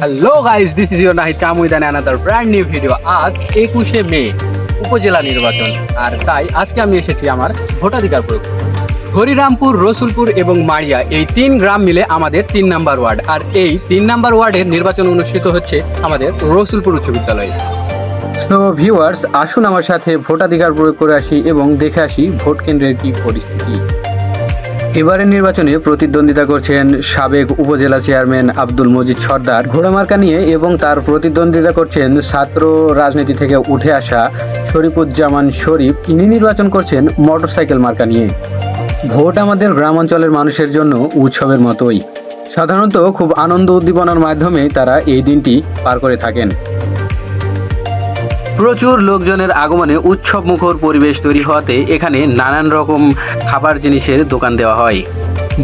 Hello guys, this is your Nahid come with another brand new video. আজ 21শে মে, উপজেলা নির্বাচন। আর তাই আজকে আমি এসেছি আমার ভোটাধিকার প্রয়োগ। হরিরামপুর, রসুলপুর এবং মাড়িয়া এই 3 গ্রাম মিলে আমাদের 3 নাম্বার ওয়ার্ড। আর এই 3 নাম্বার ওয়ার্ডের নির্বাচন অনুষ্ঠিত হচ্ছে আমাদের রসুলপুর উচ্চ বিদ্যালয়ে। সো ভিউয়ার্স, আসুন আমার সাথে ভোটাধিকার প্রয়োগ করে আসি এবং দেখে আসি ভোট কেন্দ্রের কি পরিস্থিতি। এবারের নির্বাচনে প্রতিদ্বন্দ্বিতা করছেন সাবেক উপজেলা চেয়ারম্যান আব্দুল মজিদ সর্দার ঘোড়ামার্কা নিয়ে, এবং তার প্রতিদ্বন্দ্বিতা করছেন ছাত্র রাজনীতি থেকে উঠে আসা শরীফুজ্জামান শরীফ। ইনি নির্বাচন করছেন মোটরসাইকেল মার্কা নিয়ে। ভোট আমাদের গ্রামাঞ্চলের মানুষের জন্য উৎসবের মতোই। সাধারণত খুব আনন্দ উদ্দীপনার মাধ্যমে তারা এই দিনটি পার করে থাকেন। প্রচুর লোকজনের আগমনে উৎসব মুখর পরিবেশ তৈরি হওয়াতে এখানে নানান রকম খাবার জিনিসের দোকান দেওয়া হয়।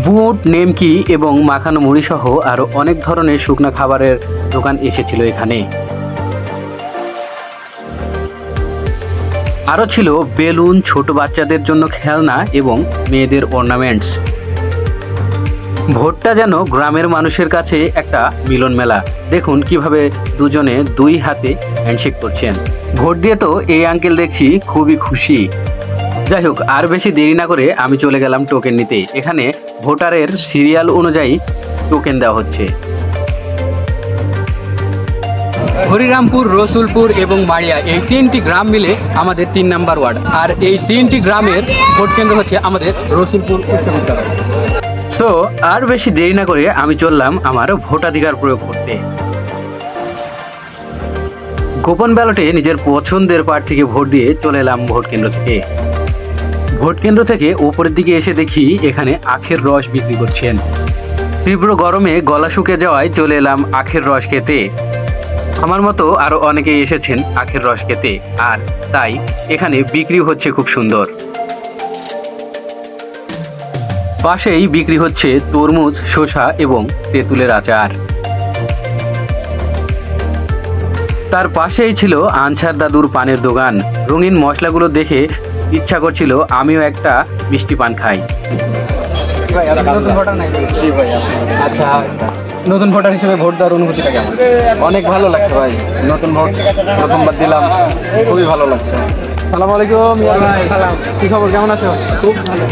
বুট, নেমকি এবং মাখানো মুড়ি সহ আরো অনেক ধরনের শুকনো খাবারের দোকান এসেছিল এখানে। আরো ছিল বেলুন, ছোট বাচ্চাদের জন্য খেলনা এবং মেয়েদের অর্নামেন্টস। ভোটটা যেন গ্রামের মানুষের কাছে একটা মিলন মেলা। দেখুন কিভাবে দুজনে দুই হাতে হ্যান্ডশেক করছেন। ভোট দিয়ে তো এই আঙ্কেল দেখছি খুবই খুশি। যাই হোক, আর বেশি দেরি না করে আমি চলে গেলাম টোকেন নিতে। এখানে ভোটারের সিরিয়াল অনুযায়ী টোকেন দেওয়া হচ্ছে। হরিরামপুর, রসুলপুর এবং মাড়িয়া এই 3টি গ্রাম মিলে আমাদের 3 নাম্বার ওয়ার্ড। আর এই 3টি গ্রামের ভোট কেন্দ্র হচ্ছে আমাদের রসুলপুর উচ্চ বিদ্যালয়। সো আর বেশি দেরি না করে আমি চললাম আমার ভোটাধিকার প্রয়োগ করতে। গোপন ব্যালটে নিজের পছন্দের প্রার্থীকে ভোট দিয়ে চলে এলাম ভোট কেন্দ্র থেকে। ভোট কেন্দ্র থেকে উপরের দিকে এসে দেখি এখানে আখের রস বিক্রি করছেন। তীব্র গরমে গলা শুকিয়ে যাওয়ায় চলে এলাম আখের রস খেতে। আমার মতো আরো অনেকেই এসেছেন আখের রস খেতে, আর তাই এখানে বিক্রি হচ্ছে খুব সুন্দর। পাশেই বিক্রি হচ্ছে তরমুজ, শসা এবং তেঁতুলের আচার। তার পাশেই ছিল আনসার দাদুর পানের দোকান। রঙিন মশলাগুলো দেখে ইচ্ছা করছিল আমিও একটা মিষ্টি পান খাই। আচ্ছা, নতুন ভোটার হিসেবে ভোট দেওয়ার অনুভূতিটা কেমন? অনেক ভালো লাগছে ভাই, নতুন ভোট প্রথমবার দিলাম, খুবই ভালো লাগছে। সালাম আলাইকুম। কি খবর, কেমন আছো? খুব ভালো।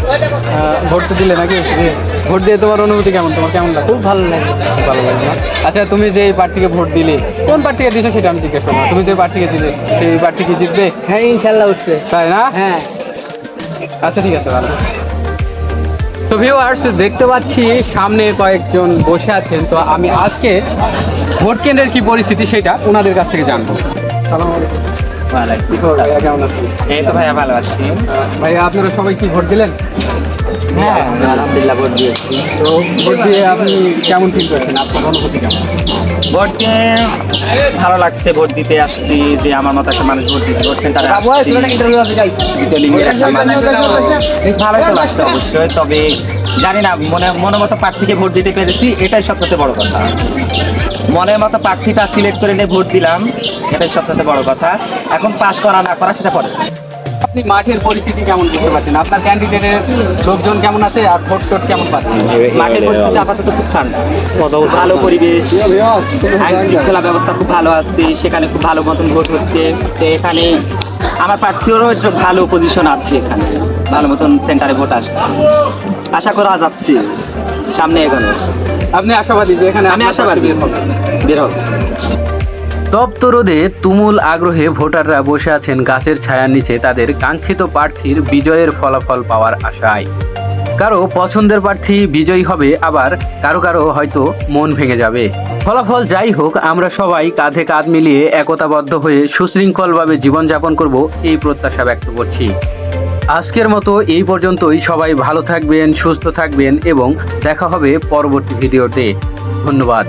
ভোট তো দিলে নাকি? ভোট দিয়ে তোমার অনুভূতি কেমন? তোমার কেমন লাগে? খুব ভালো লাগে। খুব ভালো লাগে না? আচ্ছা, তুমি যে এই প্রার্থীকে ভোট দিলে, কোন প্রার্থীকে দিছো সেটা আমি জিজ্ঞেস করবো। তুমি যে প্রার্থীকে দিলে সেই প্রার্থী কি জিতবে? হ্যাঁ, ইনশাল্লাহ উঠছে। তাই না? হ্যাঁ। আচ্ছা, ঠিক আছে, ভালো। তো ভিউয়ার্স, দেখতে পাচ্ছি সামনে কয়েকজন বসে আছেন। তো আমি আজকে ভোট কেন্দ্রের কি পরিস্থিতি সেটা ওনাদের কাছ থেকে জানবো। সালাম আলাইকুম। ভাইয়া কেমন আছেন? এই তো ভাইয়া ভালো আছি। ভাইয়া, আপনারা সবাই কি ভোট দিলেন? হ্যাঁ, আলহামদুলিল্লাহ ভোট দিয়েছি। তো ভোট দিয়ে আপনি কেমন ফিল করছেন? আপনার অনুভূতি কেমন? ভোট দিয়ে ভালো লাগছে। ভোট দিতে আসছি, যে আমার মতো একটা মানুষ ভোট দিতে করছেন তারা ভালোই তো লাগছে অবশ্যই। তবে জানি না, মনের মতো প্রার্থীকে ভোট দিতে পেরেছি, এটাই সবচেয়ে বড় কথা। মনের মতো প্রার্থীটা সিলেক্ট করে নিয়ে ভোট দিলাম, এটাই সবচেয়ে বড় কথা। এখন পাস করা না করা সেটা পরে। আপনি মাঠের পরিস্থিতি কেমন বুঝতে পারছেন? আপনার ক্যান্ডিডেটের লোকজন কেমন আছে আর ভোট টোট কেমন পাচ্ছেন? মাঠের পরিস্থিতি আপাতত খুব ঠান্ডা, ভালো পরিবেশ, আইন শৃঙ্খলা ব্যবস্থা খুব ভালো আছে, সেখানে খুব ভালো মতন ভোট হচ্ছে। তো এখানে আমার প্রার্থীরও একটু ভালো পজিশন আছে, এখানে ভালো মতন সেন্টারে ভোট আসছে। আশা করা যাচ্ছে সামনে এগোনো। আপনি আশাবাদী যে এখানে? আমি আশাবাদী বের হবে। তপ্ত রোদে তুমুল আগ্রহে ভোটাররা বসে আছেন গাছের ছায়ার নিচে তাদের কাঙ্ক্ষিত প্রার্থীর বিজয়ের ফলাফল পাওয়ার আশায়। কারো পছন্দের প্রার্থী বিজয়ী হবে, আবার কারো কারো হয়তো মন ভেঙে যাবে। ফলাফল যাই হোক, আমরা সবাই কাঁধে কাঁধ মিলিয়ে একতাবদ্ধ হয়ে সুশৃঙ্খলভাবে জীবনযাপন করব, এই প্রত্যাশা ব্যক্ত করছি। আজকের মতো এই পর্যন্তই। সবাই ভালো থাকবেন, সুস্থ থাকবেন এবং দেখা হবে পরবর্তী ভিডিওতে। ধন্যবাদ।